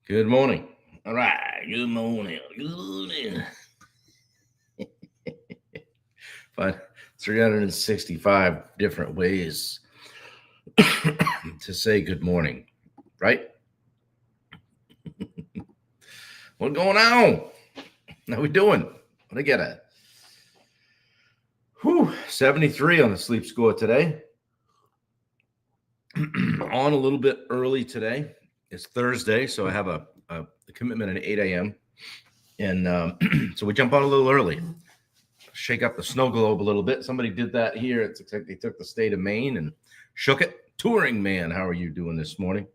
Good morning. All right. Good morning. Good morning. But 365 different ways to say good morning, right? What's going on? How we doing? What I get a 73 on the sleep score today. On a little bit early today. It's Thursday, so I have a commitment at 8 a.m. And so we jump on a little early. Shake up the snow globe a little bit. Somebody did that here. It's like they took the state of Maine and shook it. Touring man, how are you doing this morning?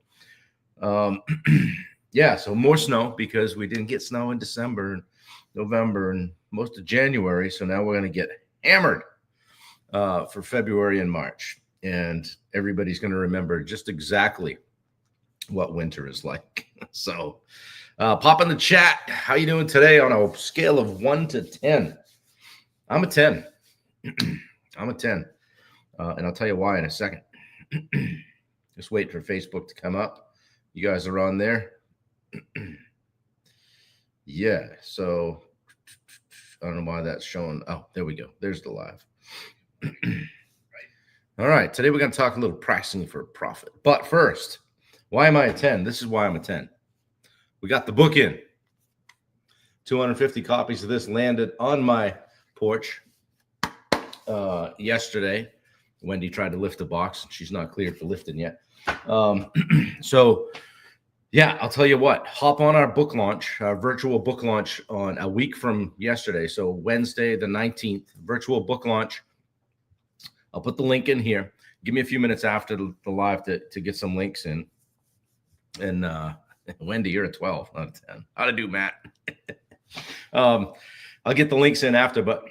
Yeah, so more snow because we didn't get snow in December and November and most of January. So now we're going to get hammered for February and March. And everybody's going to remember just exactly what winter is like. So pop in the chat. How you doing today on a scale of 1 to 10? I'm a 10. I'm a 10. And I'll tell you why in a second. Just wait for Facebook to come up. You guys are on there. Yeah. So I don't know why that's showing. Oh, there we go. There's the live. All right. Today we're going to talk a little pricing for profit. But first, why am I a 10? This is why I'm a 10. We got the book in. 250 copies of this landed on my porch yesterday. Wendy tried to lift the box. She's not cleared for lifting yet. So yeah, I'll tell you what, hop on our book launch, our virtual book launch on a week from yesterday. So Wednesday, the 19th, virtual book launch. I'll put the link in here. Give me a few minutes after the live to get some links in. And Wendy, you're a 12, not a 10. How to do, Matt? I'll get the links in after, but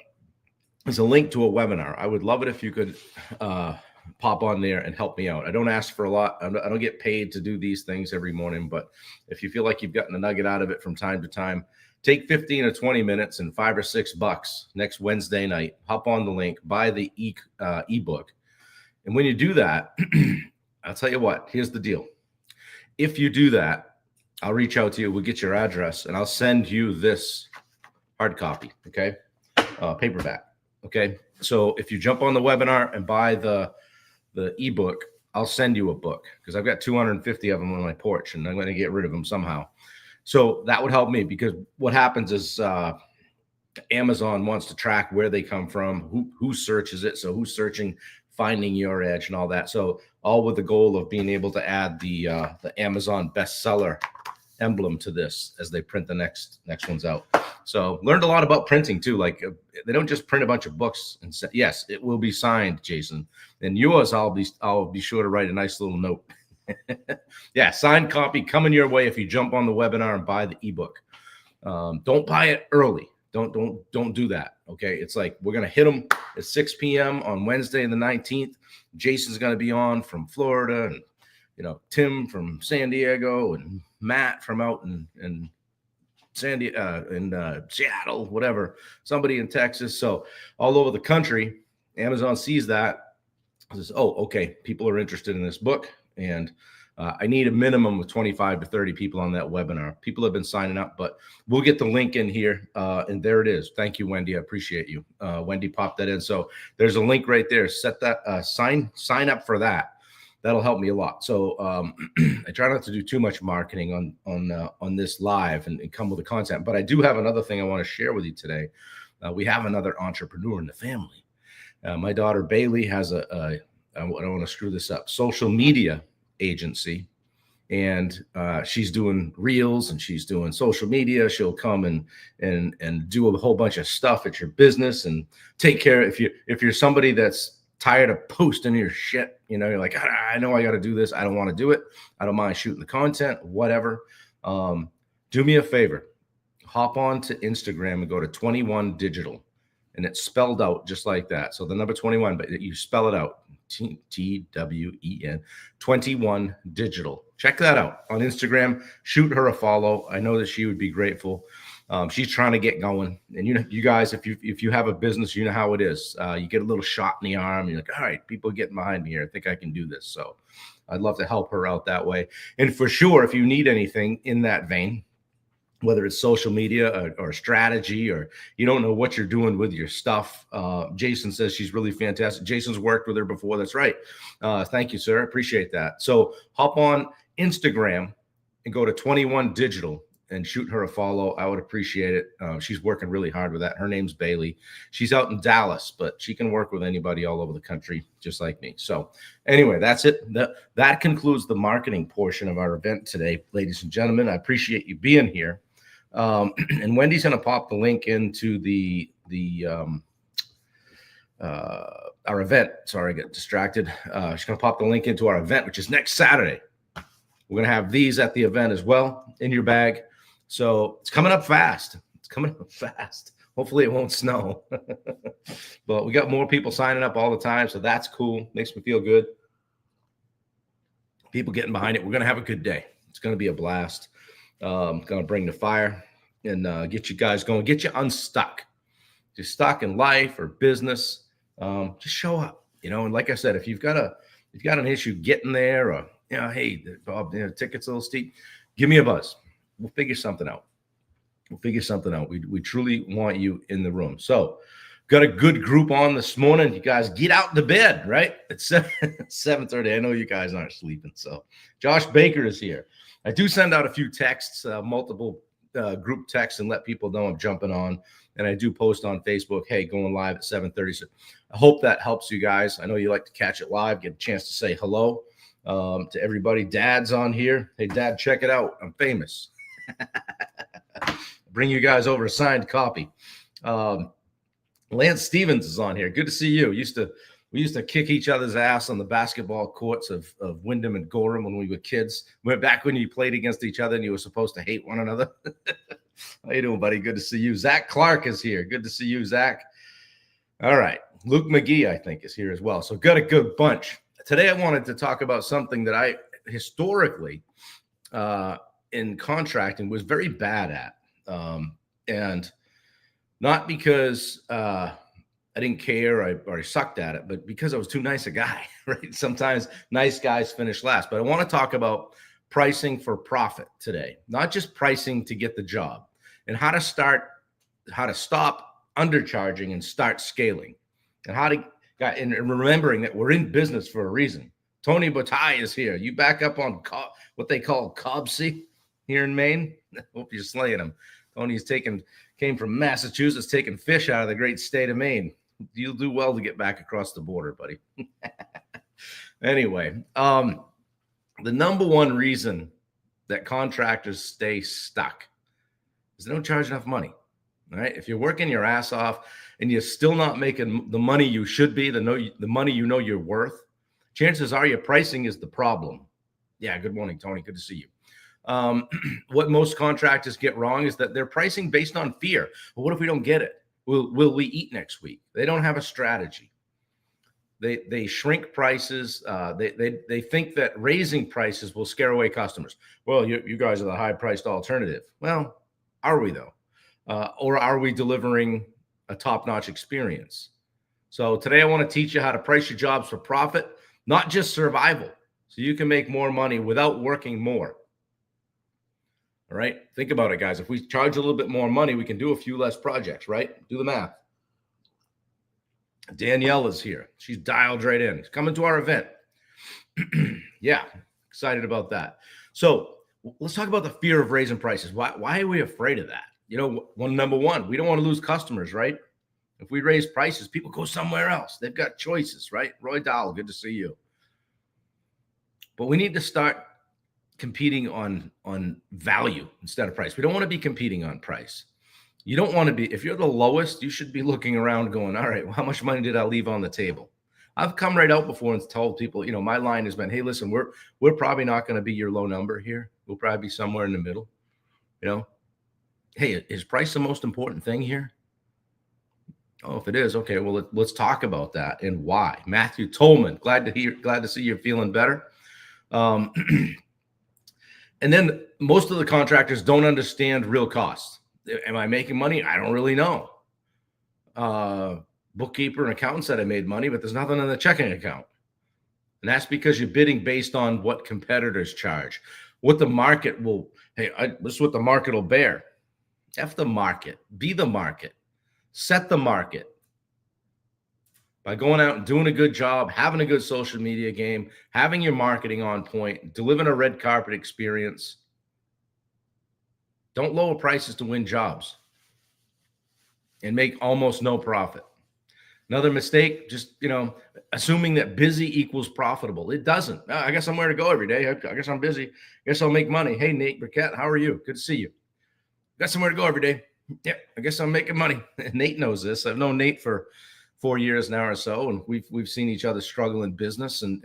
there's a link to a webinar. I would love it if you could pop on there and help me out. I don't ask for a lot. I don't get paid to do these things every morning, but if you feel like you've gotten a nugget out of it from time to time, take 15 or 20 minutes and $5 or $6 next Wednesday night. Hop on the link, buy the ebook. And when you do that, I'll tell you what, here's the deal. If you do that, I'll reach out to you. We'll get your address and I'll send you this hard copy. Okay. Paperback. Okay. So if you jump on the webinar and buy the ebook, I'll send you a book because I've got 250 of them on my porch and I'm going to get rid of them somehow. So that would help me because what happens is Amazon wants to track where they come from, who searches it. So who's searching, finding your edge and all that. So all with the goal of being able to add the Amazon bestseller emblem to this as they print the next ones out. So learned a lot about printing too. Like they don't just print a bunch of books and say, yes, it will be signed, Jason. And yours, I'll be sure to write a nice little note. Yeah, signed copy coming your way if you jump on the webinar and buy the ebook. Don't buy it early. Don't do that. Okay, it's like we're gonna hit them at 6 p.m. on Wednesday the 19th. Jason's gonna be on from Florida, and Tim from San Diego, and Matt from out in Seattle, whatever. Somebody in Texas. So all over the country, Amazon sees that. Says, oh, okay, people are interested in this book, and I need a minimum of 25 to 30 people on that webinar. People have been signing up, but we'll get the link in here, and there it is. Thank you, Wendy. I appreciate you. Wendy popped that in. So there's a link right there. Set that, sign up for that. That'll help me a lot. So I try not to do too much marketing on this live and come with the content, but I do have another thing I want to share with you today. We have another entrepreneur in the family. My daughter Bailey has I don't want to screw this up, social media agency, and she's doing reels and she's doing social media. She'll come and do a whole bunch of stuff at your business and take care. If you're somebody that's tired of posting your shit, you're like, I know I got to do this. I don't want to do it. I don't mind shooting the content, whatever. Do me a favor, hop on to Instagram and go to 21 Digital. And it's spelled out just like that. So the number 21, but you spell it out, TWEN, 21 Digital. Check that out on Instagram. Shoot her a follow. I know that she would be grateful. She's trying to get going. And you guys, if you have a business, you know how it is. You get a little shot in the arm. You're like, all right, people are getting behind me here. I think I can do this. So I'd love to help her out that way. And for sure, if you need anything in that vein, whether it's social media or strategy, or you don't know what you're doing with your stuff. Jason says she's really fantastic. Jason's worked with her before. That's right. Thank you, sir. Appreciate that. So hop on Instagram and go to 21 Digital and shoot her a follow. I would appreciate it. She's working really hard with that. Her name's Bailey. She's out in Dallas, but she can work with anybody all over the country, just like me. So anyway, that's it. That concludes the marketing portion of our event today, ladies and gentlemen. I appreciate you being here. And Wendy's going to pop the link into our event. Sorry, I got distracted. She's going to pop the link into our event, which is next Saturday. We're going to have these at the event as well in your bag. So it's coming up fast. It's coming up fast. Hopefully it won't snow. But we got more people signing up all the time, so that's cool. Makes me feel good. People getting behind it. We're going to have a good day. It's going to be a blast. Going to bring the fire and get you guys going, get you unstuck. If you're stuck in life or business, just show up, and like I said, if you've got an issue getting there, or, hey, Bob, ticket's a little steep, give me a buzz. We'll figure something out. We truly want you in the room. So got a good group on this morning. You guys get out to bed, right? It's 7:30. I know you guys aren't sleeping. So Josh Baker is here. I do send out a few texts, multiple group texts, and let people know I'm jumping on. And I do post on Facebook, hey, going live at 7:30. So I hope that helps you guys. I know you like to catch it live, get a chance to say hello to everybody. Dad's on here. Hey, Dad, check it out. I'm famous. Bring you guys over a signed copy. Lance Stevens is on here. Good to see you. We used to kick each other's ass on the basketball courts of Wyndham and Gorham when we were kids. Went back when you played against each other and you were supposed to hate one another. How you doing, buddy? Good to see you. Zach Clark is here. Good to see you, Zach. All right. Luke McGee, I think, is here as well. So got a good bunch. Today I wanted to talk about something that I historically in contracting was very bad at. And not because I didn't care or I sucked at it, but because I was too nice a guy, right? Sometimes nice guys finish last. But I want to talk about pricing for profit today, not just pricing to get the job, and how to stop undercharging and start scaling, and and remembering that we're in business for a reason. Tony Bataille is here. You back up on what they call Cobsey here in Maine. Hope you're slaying him. Tony's came from Massachusetts, taking fish out of the great state of Maine. You'll do well to get back across the border, buddy. Anyway, the number one reason that contractors stay stuck is they don't charge enough money. All right. If you're working your ass off and you're still not making the money you should be, the money you're worth, chances are your pricing is the problem. Yeah. Good morning, Tony. Good to see you. What most contractors get wrong is that they're pricing based on fear. Well, what if we don't get it? Will we eat next week? They don't have a strategy. They shrink prices. They think that raising prices will scare away customers. Well, you guys are the high-priced alternative. Well, are we though? Or are we delivering a top-notch experience? So today I want to teach you how to price your jobs for profit, not just survival, so you can make more money without working more. All right. Think about it, guys. If we charge a little bit more money, we can do a few less projects, right? Do the math. Danielle is here. She's dialed right in. She's coming to our event. Yeah, excited about that. So let's talk about the fear of raising prices. Why are we afraid of that? Number one, we don't want to lose customers, right? If we raise prices, people go somewhere else. They've got choices, right? Roy Dahl, good to see you. But we need to start competing on value instead of price. We don't want to be competing on price. You don't want to be, if you're the lowest, you should be looking around going, all right, well, how much money did I leave on the table? I've come right out before and told people, my line has been, hey, listen, we're probably not going to be your low number here. We'll probably be somewhere in the middle. Hey, is price the most important thing here? Oh, if it is, okay, well, let's talk about that and why. Matthew Tolman, glad to see you're feeling better. And then most of the contractors don't understand real costs. Am I making money? I don't really know. Bookkeeper and accountant said I made money, but there's nothing in the checking account. And that's because you're bidding based on what competitors charge, what the market will, this is what the market will bear. F the market, be the market, set the market by going out and doing a good job, having a good social media game, having your marketing on point, delivering a red carpet experience. Don't lower prices to win jobs and make almost no profit. Another mistake, just, assuming that busy equals profitable. It doesn't. I guess I'm where to go every day. I guess I'm busy. I guess I'll make money. Hey, Nate Burkett, how are you? Good to see you. Got somewhere to go every day. Yeah, I guess I'm making money. Nate knows this. I've known Nate for 4 years now or so, and we've seen each other struggle in business, and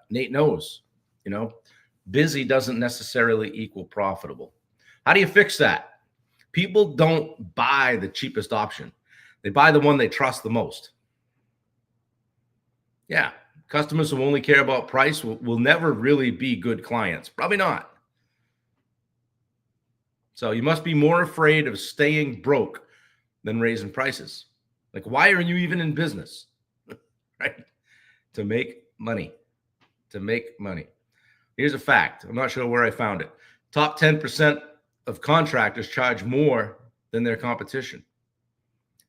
Nate knows, busy doesn't necessarily equal profitable. How do you fix that? People don't buy the cheapest option. They buy the one they trust the most. Yeah, customers who only care about price will never really be good clients. Probably not. So you must be more afraid of staying broke than raising prices. Like, why are you even in business? Right? To make money. To make money. Here's a fact. I'm not sure where I found it. Top 10% of contractors charge more than their competition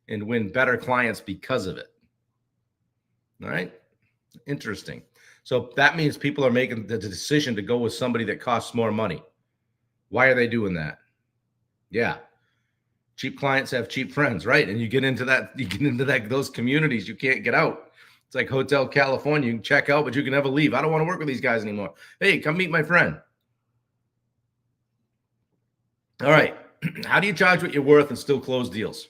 and win better clients because of it. All right? Interesting. So that means people are making the decision to go with somebody that costs more money. Why are they doing that? Yeah. Cheap clients have cheap friends, right? And you get into those communities, you can't get out. It's like Hotel California. You can check out, but you can never leave. I don't want to work with these guys anymore. Hey, come meet my friend. All right. How do you charge what you're worth and still close deals?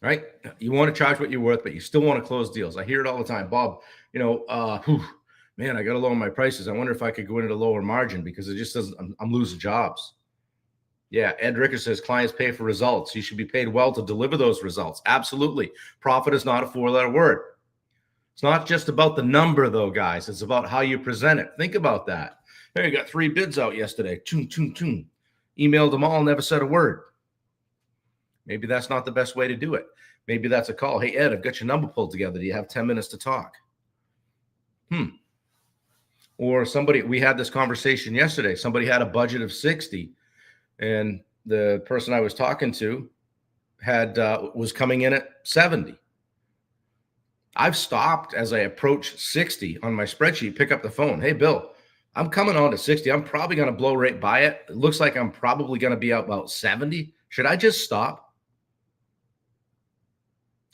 Right? You want to charge what you're worth, but you still want to close deals. I hear it all the time. Bob, man, I got to lower my prices. I wonder if I could go into lower margin because it just doesn't, I'm losing jobs. Yeah, Ed Ricker says clients pay for results. You should be paid well to deliver those results. Absolutely. Profit is not a 4-letter word. It's not just about the number, though, guys. It's about how you present it. Think about that. Hey, you got 3 bids out yesterday. Emailed them all, never said a word. Maybe that's not the best way to do it. Maybe that's a call. Hey, Ed, I've got your number pulled together. Do you have 10 minutes to talk? Or somebody, we had this conversation yesterday. Somebody had a budget of 60, and the person I was talking to was coming in at 70. I've stopped as I approach 60 on my spreadsheet, pick up the phone. Hey, Bill, I'm coming on to 60. I'm probably going to blow right by it. It looks like I'm probably going to be out about 70. Should I just stop?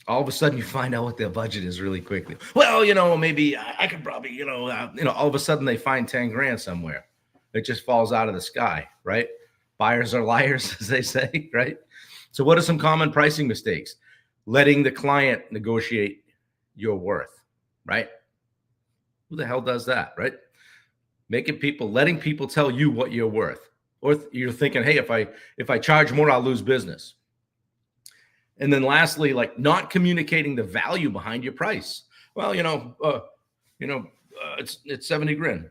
All of a sudden you find out what their budget is really quickly. Well, maybe I could probably, all of a sudden they find 10 grand somewhere. It just falls out of the sky, right? Buyers are liars, as they say, right? So what are some common pricing mistakes? Letting the client negotiate your worth, right? Who the hell does that, right? Letting people tell you what you're worth. Or you're thinking, hey, if I charge more, I'll lose business. And then lastly, like not communicating the value behind your price. Well, it's 70 grand.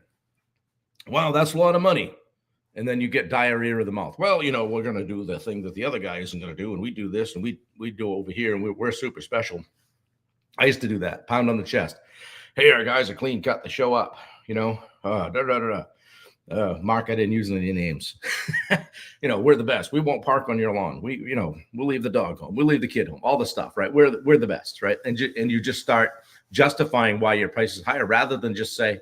Wow, that's a lot of money. And then you get diarrhea of the mouth. Well, we're going to do the thing that the other guy isn't going to do. And we do this and we do over here and we're super special. I used to do that. Pound on the chest. Hey, our guys are clean cut. They show up, Mark, I didn't use any names. We're the best. We won't park on your lawn. We'll leave the dog home. We'll leave the kid home. All the stuff, right? We're the best, right? And you just start justifying why your price is higher rather than just say,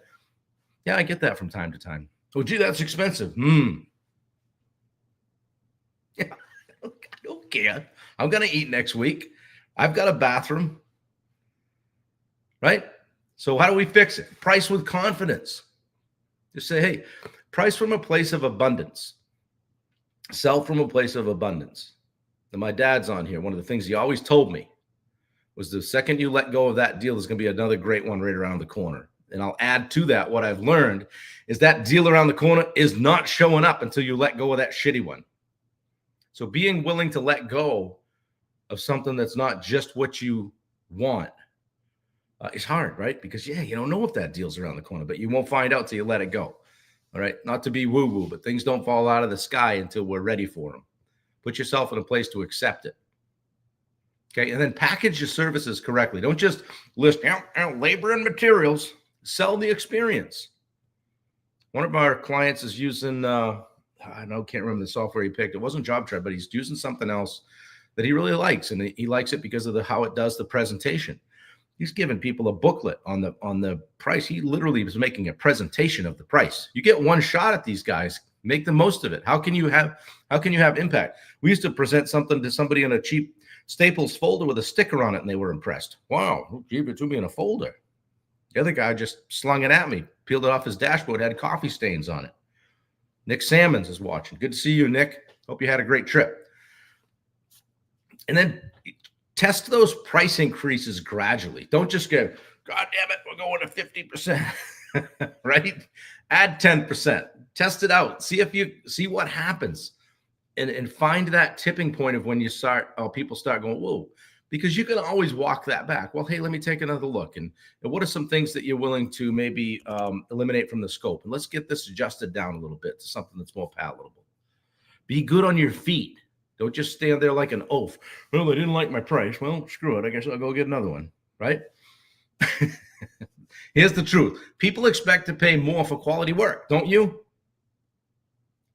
yeah, I get that from time to time. Oh, gee, that's expensive. Yeah, I don't care. I'm going to eat next week. I've got a bathroom, right? So how do we fix it? Price with confidence. Just say, hey, price from a place of abundance. Sell from a place of abundance. And my dad's on here. One of the things he always told me was the second you let go of that deal, there's going to be another great one right around the corner. And I'll add to that what I've learned is that deal around the corner is not showing up until you let go of that shitty one. So being willing to let go of something that's not just what you want is hard, right? Because, you don't know if that deal's around the corner, but you won't find out till you let it go. All right. Not to be woo-woo, but things don't fall out of the sky until we're ready for them. Put yourself in a place to accept it. Okay. And then package your services correctly. Don't just list labor and materials. Sell the experience. One of our clients is using, can't remember the software he picked. It wasn't JobTread, but he's using something else that he really likes, and he likes it because of how it does the presentation. He's giving people a booklet on the price. He literally was making a presentation of the price. You get one shot at these guys. Make the most of it. How can you have impact? We used to present something to somebody in a cheap Staples folder with a sticker on it, and they were impressed. Wow, who gave it to me in a folder? The other guy just slung it at me, peeled it off his dashboard, had coffee stains on it. Nick Salmons is watching. Good to see you, Nick. Hope you had a great trip. And then test those price increases gradually. Don't just go, God damn it, we're going to 50%, right? Add 10%. Test it out. See what happens. And find that tipping point of when you people start going, whoa, because you can always walk that back. Well, hey, let me take another look. And what are some things that you're willing to maybe eliminate from the scope? And let's get this adjusted down a little bit to something that's more palatable. Be good on your feet. Don't just stand there like an oaf. Well, they didn't like my price. Well, screw it. I guess I'll go get another one, right? Here's the truth. People expect to pay more for quality work, don't you?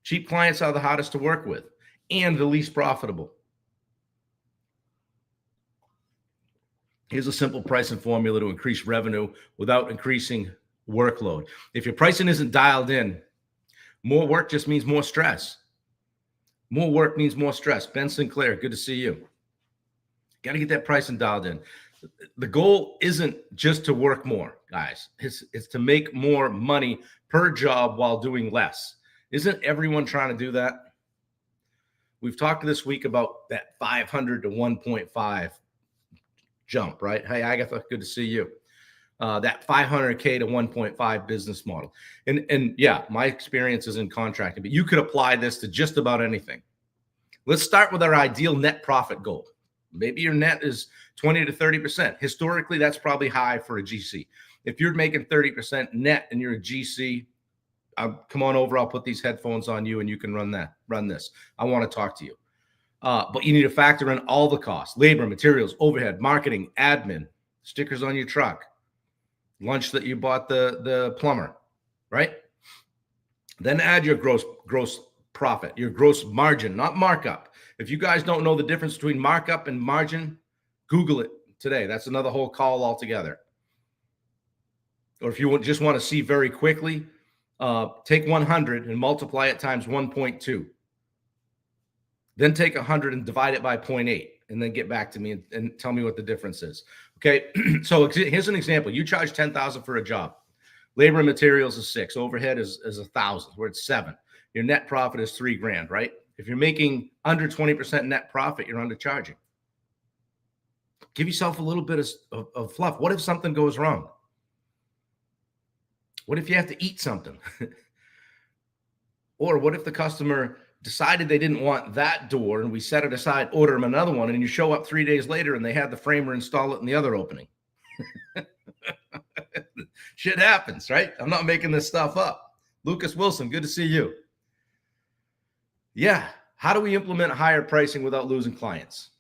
Cheap clients are the hardest to work with and the least profitable. Here's a simple pricing formula to increase revenue without increasing workload. If your pricing isn't dialed in, more work just means more stress. More work means more stress. Ben Sinclair, good to see you. Got to get that pricing dialed in. The goal isn't just to work more, guys. It's to make more money per job while doing less. Isn't everyone trying to do that? We've talked this week about that 500 to 1.5 jump, right? Hey, Agatha, good to see you. That 500K to 1.5 business model. And yeah, my experience is in contracting, but you could apply this to just about anything. Let's start with our ideal net profit goal. Maybe your net is 20 to 30%. Historically, that's probably high for a GC. If you're making 30% net and you're a GC, come on over. I'll put these headphones on you and you can run this. I want to talk to you. But you need to factor in all the costs: labor, materials, overhead, marketing, admin, stickers on your truck, lunch that you bought the plumber, right? Then add your gross profit, your gross margin, not markup. If you guys don't know the difference between markup and margin, Google it today. That's another whole call altogether. Or if you just want to see very quickly, take 100 and multiply it times 1.2. Then take 100 and divide it by 0.8, and then get back to me and tell me what the difference is. Okay, so here's an example. You charge $10,000 for a job. Labor and materials is $6,000. Overhead is $1,000. We're at $7,000. Your net profit is $3,000, right? If you're making under 20% net profit, you're undercharging. Give yourself a little bit of fluff. What if something goes wrong? What if you have to eat something? Or what if the customer decided they didn't want that door and we set it aside, order them another one, and you show up 3 days later and they had the framer install it in the other opening? Shit happens, right? I'm not making this stuff up. Lucas Wilson, good to see you. Yeah. How do we implement higher pricing without losing clients?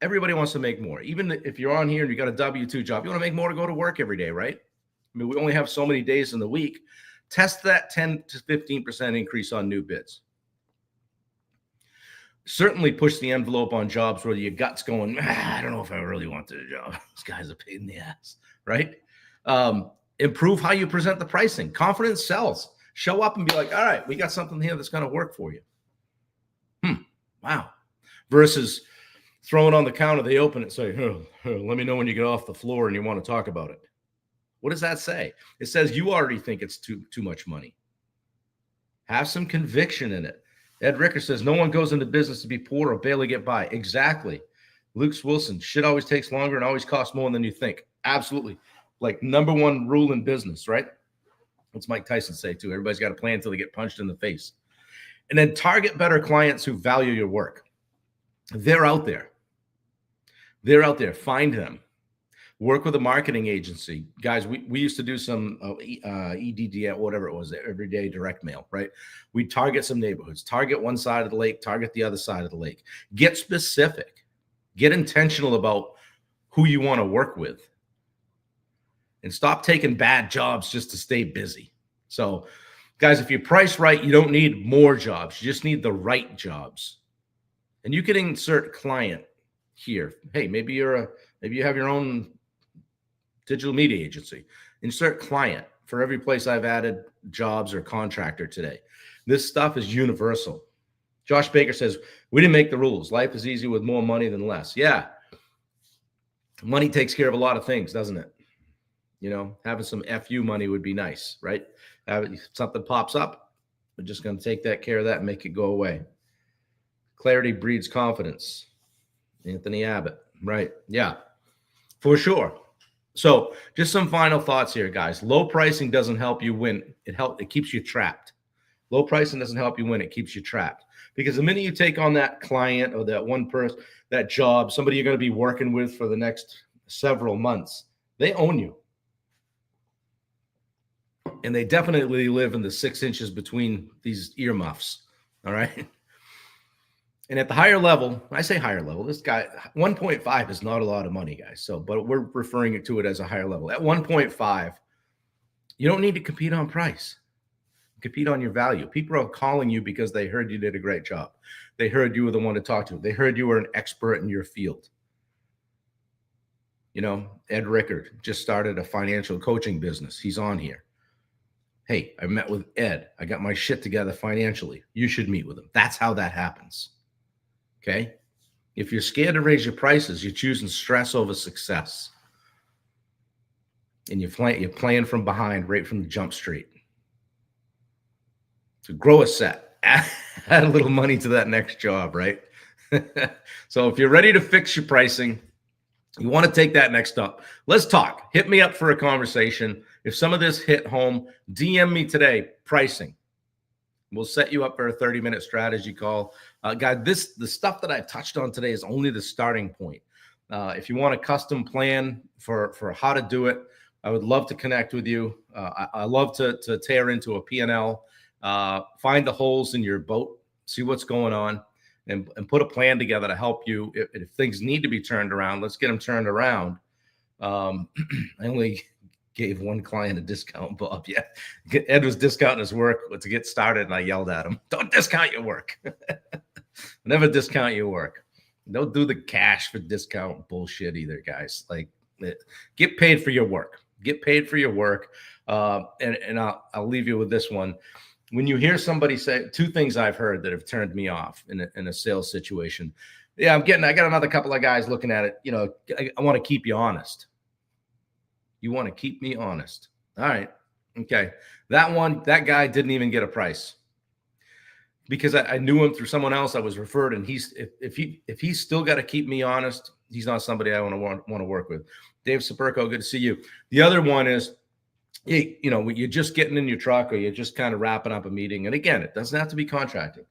Everybody wants to make more. Even if you're on here and you got a W-2 job, you want to make more to go to work every day, right? I mean, we only have so many days in the week. Test that 10 to 15% increase on new bids. Certainly push the envelope on jobs where your gut's going, I don't know if I really want the job. This guy's a pain in the ass, right? Improve how you present the pricing. Confidence sells. Show up and be like, all right, we got something here that's going to work for you. Wow. Versus throw it on the counter, they open it, say, let me know when you get off the floor and you want to talk about it. What does that say? It says you already think it's too much money. Have some conviction in it. Ed Ricker says, no one goes into business to be poor or barely get by. Exactly. Luke Wilson, shit always takes longer and always costs more than you think. Absolutely. Like number one rule in business, right? What's Mike Tyson say too? Everybody's got a plan until they get punched in the face. And then target better clients who value your work. They're out there. They're out there. Find them. Work with a marketing agency. Guys, we used to do some EDD, whatever it was, everyday direct mail, right? We target some neighborhoods, target one side of the lake, target the other side of the lake. Get specific. Get intentional about who you want to work with. and stop taking bad jobs just to stay busy. So, guys, if you price right, you don't need more jobs. You just need the right jobs. And you can insert client here. Hey, maybe you have your own digital media agency. Insert client for every place I've added jobs or contractor today. This stuff is universal. Josh Baker says, we didn't make the rules. Life is easy with more money than less. Yeah. Money takes care of a lot of things, doesn't it? You know, having some FU money would be nice, right? If something pops up, we're just going to take that care of that and make it go away. Clarity breeds confidence. Anthony Abbott. Right. Yeah, for sure. So just some final thoughts here, guys. Low pricing doesn't help you win. It keeps you trapped. Low pricing doesn't help you win. It keeps you trapped. Because the minute you take on that client or that one person, that job, somebody you're going to be working with for the next several months, they own you. And they definitely live in the 6 inches between these earmuffs. All right. And at the higher level, I say higher level, this guy, 1.5 is not a lot of money, guys. So, but we're referring to it as a higher level. At 1.5, you don't need to compete on price. Compete on your value. People are calling you because they heard you did a great job. They heard you were the one to talk to. They heard you were an expert in your field. You know, Ed Rickard just started a financial coaching business. He's on here. Hey, I met with Ed. I got my shit together financially. You should meet with him. That's how that happens. Okay? If you're scared to raise your prices, you're choosing stress over success. And you're playing from behind right from the jump street. So grow a set. Add a little money to that next job, right? So if you're ready to fix your pricing, you want to take that next step. Let's talk. Hit me up for a conversation. If some of this hit home, DM me today, pricing. We'll set you up for a 30-minute strategy call. Guys, the stuff that I've touched on today is only the starting point. If you want a custom plan for how to do it, I would love to connect with you. I love to tear into a P&L, find the holes in your boat, see what's going on, and put a plan together to help you. If things need to be turned around, let's get them turned around. I only gave one client a discount, Bob. Yeah, Ed was discounting his work to get started, and I yelled at him, don't discount your work. Never discount your work. Don't do the cash for discount bullshit either, guys. Like, get paid for your work. Get paid for your work. And I'll leave you with this one. When you hear somebody say, two things I've heard that have turned me off in a sales situation. Yeah, I got another couple of guys looking at it. You know, I want to keep you honest. You want to keep me honest. All right. Okay. That guy didn't even get a price because I knew him through someone else I was referred. And if he's still got to keep me honest, he's not somebody I want to work with. Dave Saperco, good to see you. The other one is, hey, you know, you're just getting in your truck or you're just kind of wrapping up a meeting. And again, it doesn't have to be contracting.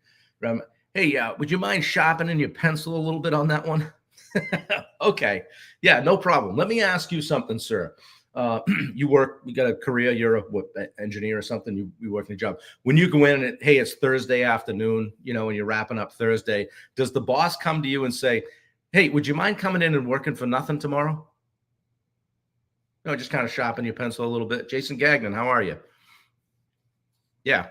Hey, would you mind sharpening your pencil a little bit on that one? Okay. Yeah, no problem. Let me ask you something, sir. You got a career, you're an engineer or something, you work in a job. When you go in and hey, it's Thursday afternoon, you know, and you're wrapping up Thursday, does the boss come to you and say, hey, would you mind coming in and working for nothing tomorrow? No, just kind of sharpen your pencil a little bit. Jason Gagnon, how are you? Yeah.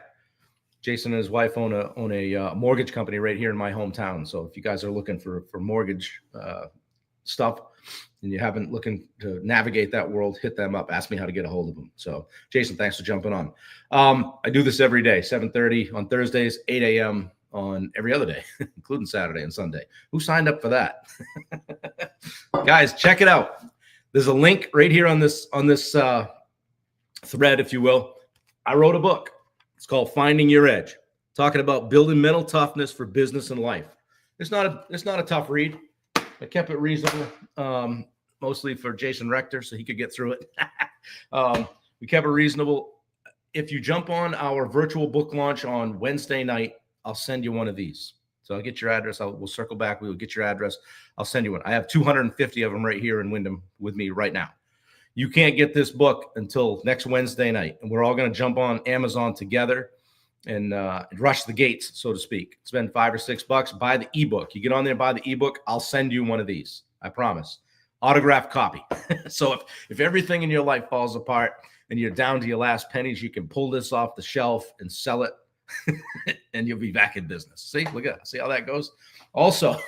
Jason and his wife own a mortgage company right here in my hometown. So if you guys are looking for mortgage stuff and you haven't looking to navigate that world, hit them up. Ask me how to get a hold of them. So Jason, thanks for jumping on. I do this every day, 7:30 on Thursdays, 8 a.m. on every other day, including Saturday and Sunday. Who signed up for that? Guys, check it out. There's a link right here on this thread, if you will. I wrote a book. It's called Finding Your Edge, talking about building mental toughness for business and life. It's not a tough read. I kept it reasonable, mostly for Jason Rector, so he could get through it. We kept it reasonable. If you jump on our virtual book launch on Wednesday night, I'll send you one of these. So I'll get your address. We'll circle back. We will get your address. I'll send you one. I have 250 of them right here in Wyndham with me right now. You can't get this book until next Wednesday night. And we're all going to jump on Amazon together and rush the gates, so to speak. Spend $5 or $6, buy the ebook. You get on there, buy the ebook. I'll send you one of these. I promise. autographed copy. So if everything in your life falls apart and you're down to your last pennies, you can pull this off the shelf and sell it and you'll be back in business. See, look at that. See how that goes? Also,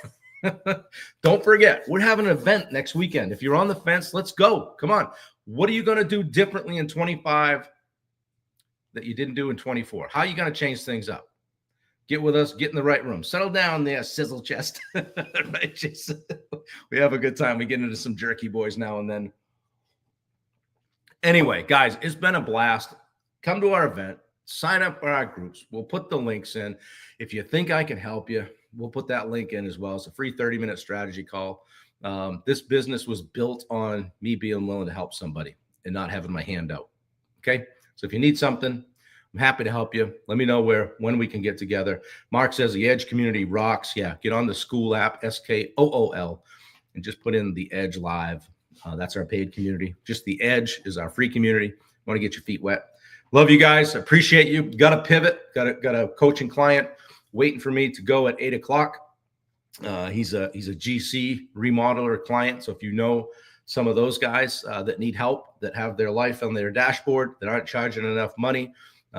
don't forget, we're having an event next weekend. If you're on the fence, let's go. Come on. What are you going to do differently in 25 that you didn't do in 24? How are you going to change things up? Get with us. Get in the right room. Settle down there, sizzle chest. Right, Jason? We have a good time. We get into some jerky boys now and then. Anyway, guys, it's been a blast. Come to our event. Sign up for our groups. We'll put the links in. If you think I can help you, we'll put that link in as well. It's a free 30-minute strategy call. This business was built on me being willing to help somebody and not having my hand out. Okay? So if you need something, I'm happy to help you. Let me know when we can get together. Mark says the Edge community rocks. Yeah, get on the school app, SKOOL, and just put in the Edge Live. That's our paid community. Just the Edge is our free community. Want to get your feet wet. Love you guys. Appreciate you. Got a pivot. Got a coaching client waiting for me to go at 8 o'clock. He's a GC remodeler client. So if you know some of those guys that need help, that have their life on their dashboard, that aren't charging enough money,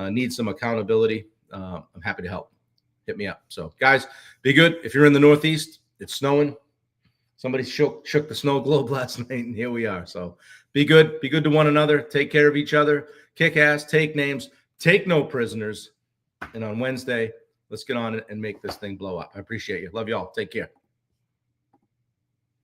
need some accountability, I'm happy to help. Hit me up. So guys, be good. If you're in the Northeast, it's snowing. Somebody shook the snow globe last night, and here we are. So be good. Be good to one another. Take care of each other. Kick ass. Take names. Take no prisoners. And on Wednesday, let's get on it and make this thing blow up. I appreciate you. Love you all. Take care.